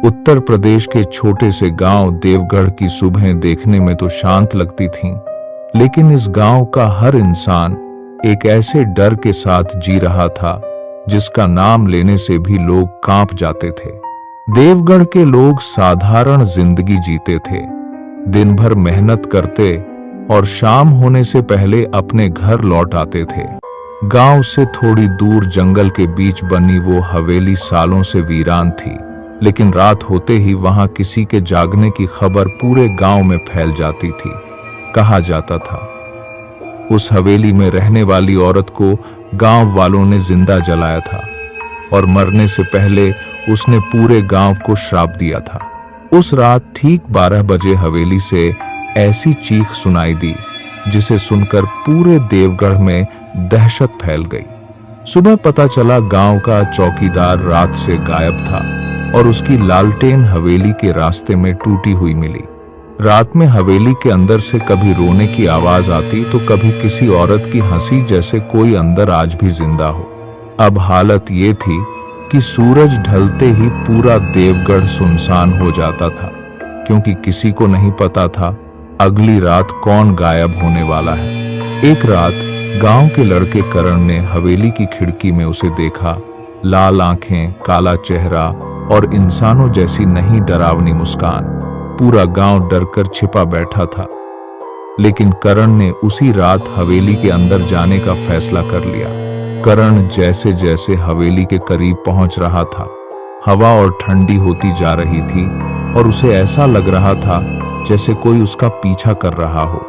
उत्तर प्रदेश के छोटे से गांव देवगढ़ की सुबहें देखने में तो शांत लगती थीं, लेकिन इस गांव का हर इंसान एक ऐसे डर के साथ जी रहा था जिसका नाम लेने से भी लोग कांप जाते थे। देवगढ़ के लोग साधारण जिंदगी जीते थे, दिन भर मेहनत करते और शाम होने से पहले अपने घर लौट आते थे। गांव से थोड़ी दूर जंगल के बीच बनी वो हवेली सालों से वीरान थी, लेकिन रात होते ही वहां किसी के जागने की खबर पूरे गांव में फैल जाती थी। कहा जाता था उस हवेली में रहने वाली औरत को गांव वालों ने जिंदा जलाया था और मरने से पहले उसने पूरे गांव को श्राप दिया था। उस रात ठीक 12 बजे हवेली से ऐसी चीख सुनाई दी जिसे सुनकर पूरे देवगढ़ में दहशत फैल गई। सुबह पता चला गांव का चौकीदार रात से गायब था और उसकी लालटेन हवेली के रास्ते में टूटी हुई मिली। रात में हवेली के अंदर से कभी रोने की आवाज आती तो कभी किसी औरत की हंसी, जैसे कोई अंदर आज भी जिंदा हो। अब हालत ये थी कि सूरज ढलते ही पूरा देवगढ़ सुनसान हो जाता था, क्योंकि किसी को नहीं पता था अगली रात कौन गायब होने वाला है। एक रात गांव के लड़के करण ने हवेली की खिड़की में उसे देखा। लाल आंखें, काला चेहरा और इंसानों जैसी नहीं डरावनी मुस्कान। पूरा गांव डरकर छिपा बैठा था, लेकिन करण ने उसी रात हवेली के अंदर जाने का फैसला कर लिया। करण जैसे जैसे हवेली के करीब पहुंच रहा था, हवा और ठंडी होती जा रही थी और उसे ऐसा लग रहा था जैसे कोई उसका पीछा कर रहा हो।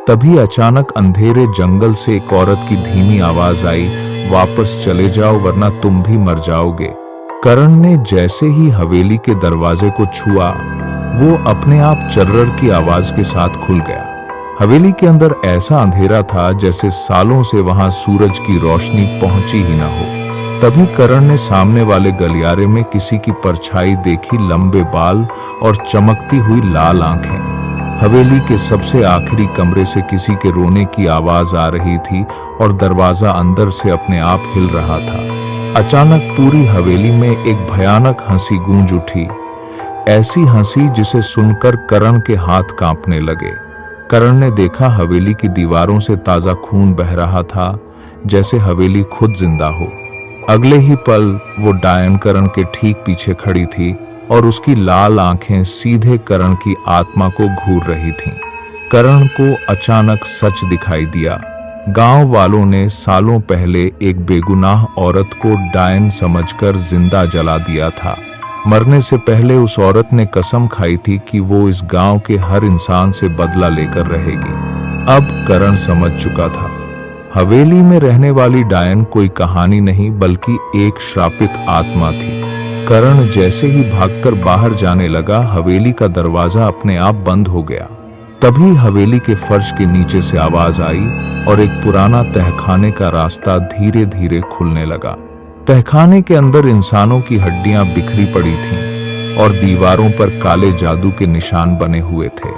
तभी अचानक अंधेरे जंगल से एक औरत की धीमी आवाज आई, वापस चले जाओ वरना तुम भी मर जाओगे। करण ने जैसे ही हवेली के दरवाजे को छुआ, वो अपने आप चर्रर की आवाज के साथ खुल गया। हवेली के अंदर ऐसा अंधेरा था जैसे सालों से वहां सूरज की रोशनी पहुंची ही ना हो। तभी करण ने सामने वाले गलियारे में किसी की परछाई देखी, लंबे बाल और चमकती हुई लाल आंखें। हवेली के सबसे आखिरी कमरे से किसी के रोने की आवाज आ रही थी और दरवाजा अंदर से अपने आप हिल रहा था। अचानक पूरी हवेली में एक भयानक हंसी गूंज उठी, ऐसी हंसी जिसे सुनकर करण के हाथ कांपने लगे। करण ने देखा हवेली की दीवारों से ताजा खून बह रहा था, जैसे हवेली खुद जिंदा हो। अगले ही पल वो डायन करण के ठीक पीछे खड़ी थी और उसकी लाल आंखें सीधे करण की आत्मा को घूर रही थीं। करण को अचानक सच दिखाई दिया। गांव वालों ने सालों पहले एक बेगुनाह औरत को डायन समझकर जिंदा जला दिया था। मरने से पहले उस औरत ने कसम खाई थी कि वो इस गांव के हर इंसान से बदला लेकर रहेगी। अब करण समझ चुका था, हवेली में रहने वाली डायन कोई कहानी नहीं बल्कि एक श्रापित आत्मा थी। करण जैसे ही भागकर बाहर जाने लगा, हवेली का दरवाजा अपने आप बंद हो गया। तभी हवेली के फर्श के नीचे से आवाज आई और एक पुराना तहखाने का रास्ता धीरे धीरे खुलने लगा। तहखाने के अंदर इंसानों की हड्डियां बिखरी पड़ी थीं और दीवारों पर काले जादू के निशान बने हुए थे।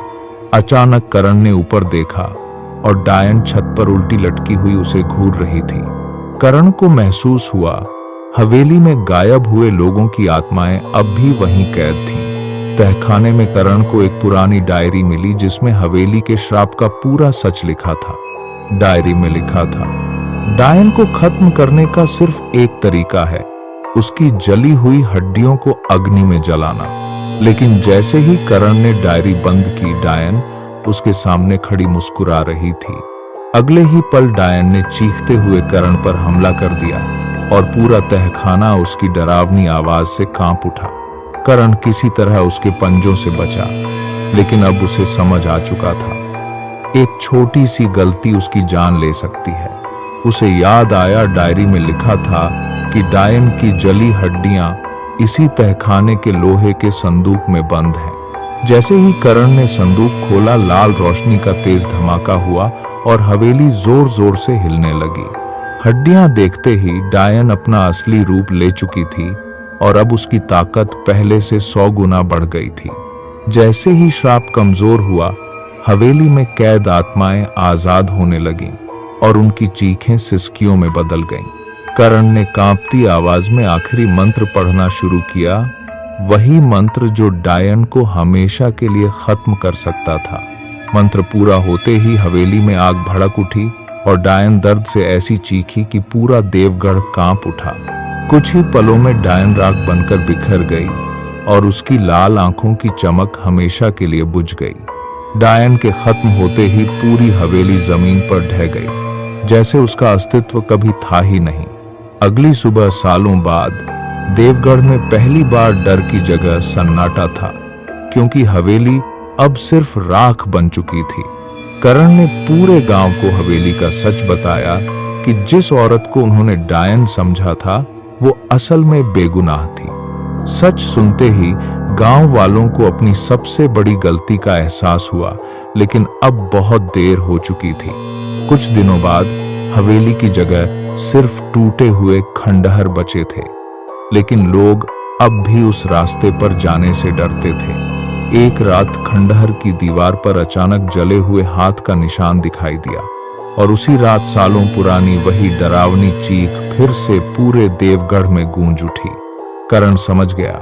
अचानक करण ने ऊपर देखा और डायन छत पर उल्टी लटकी हुई उसे घूर रही थी। करण को महसूस हुआ हवेली में गायब हुए लोगों की आत्माएं अब भी वहीं कैद थीं। तहखाने में करण को एक पुरानी डायरी मिली जिसमें हवेली के श्राप का पूरा सच लिखा था। डायरी में लिखा था, डायन को खत्म करने का सिर्फ एक तरीका है, उसकी जली हुई हड्डियों को अग्नि में जलाना। लेकिन जैसे ही करण ने डायरी बंद की, डायन उसके सामने खड़ी मुस्कुरा रही थी। अगले ही पल डायन ने चीखते हुए करण पर हमला कर दिया और पूरा तहखाना उसकी डरावनी आवाज से कांप उठा। करण किसी तरह उसके पंजों से बचा, लेकिन अब उसे समझ आ चुका था एक छोटी सी गलती उसकी जान ले सकती है। उसे याद आया डायरी में लिखा था कि डायन की जली हड्डियां इसी तहखाने के लोहे के संदूक में बंद हैं। जैसे ही करण ने संदूक खोला, लाल रोशनी का तेज धमाका हुआ और हवेली जोर जोर से हिलने लगी। हड्डियां देखते ही डायन अपना असली रूप ले चुकी थी और अब उसकी ताकत पहले से 100 गुना बढ़ गई थी। जैसे ही श्राप कमजोर हुआ, हवेली में कैद आत्माएं आजाद होने लगीं और उनकी चीखें सिसकियों में बदल गईं। करण ने कांपती आवाज में आखिरी मंत्र पढ़ना शुरू किया, वही मंत्र जो डायन को हमेशा के लिए खत्म कर सकता था। मंत्र पूरा होते ही हवेली में आग भड़क उठी और डायन दर्द से ऐसी चीखी कि पूरा देवगढ़ कांप उठा। कुछ ही पलों में डायन राख बनकर बिखर गई और उसकी लाल आंखों की चमक हमेशा के लिए बुझ गई। डायन के खत्म होते ही पूरी हवेली जमीन पर ढह गई, जैसे उसका अस्तित्व कभी था ही नहीं। अगली सुबह सालों बाद देवगढ़ में पहली बार डर की जगह सन्नाटा था, क्योंकि हवेली अब सिर्फ राख बन चुकी थी। करण ने पूरे गांव को हवेली का सच बताया कि जिस औरत को उन्होंने डायन समझा था वो असल में बेगुनाह थी। सच सुनते ही गांव वालों को अपनी सबसे बड़ी गलती का एहसास हुआ, लेकिन अब बहुत देर हो चुकी थी। कुछ दिनों बाद हवेली की जगह सिर्फ टूटे हुए खंडहर बचे थे, लेकिन लोग अब भी उस रास्ते पर जाने से डरते थे। एक रात खंडहर की दीवार पर अचानक जले हुए हाथ का निशान दिखाई दिया और उसी रात सालों पुरानी वही डरावनी चीख फिर से पूरे देवगढ़ में गूंज उठी। करण समझ गया,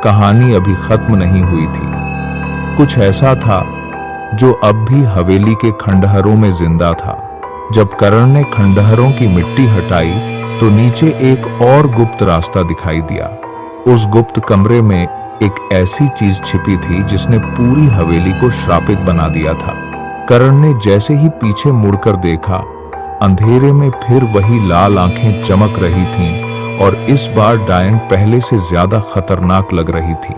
कहानी अभी खत्म नहीं हुई थी। कुछ ऐसा था जो अब भी हवेली के खंडहरों में जिंदा था। जब करण ने खंडहरों की मिट्टी हटाई तो नीचे एक और गुप्त रास्ता दिखाई दिया। उस गुप्त कमरे में एक ऐसी चीज छिपी थी जिसने पूरी हवेली को श्रापित बना दिया था। करण ने जैसे ही पीछे मुड़कर देखा, अंधेरे में फिर वही लाल आंखें चमक रही थीं और इस बार डायन पहले से ज्यादा खतरनाक लग रही थी।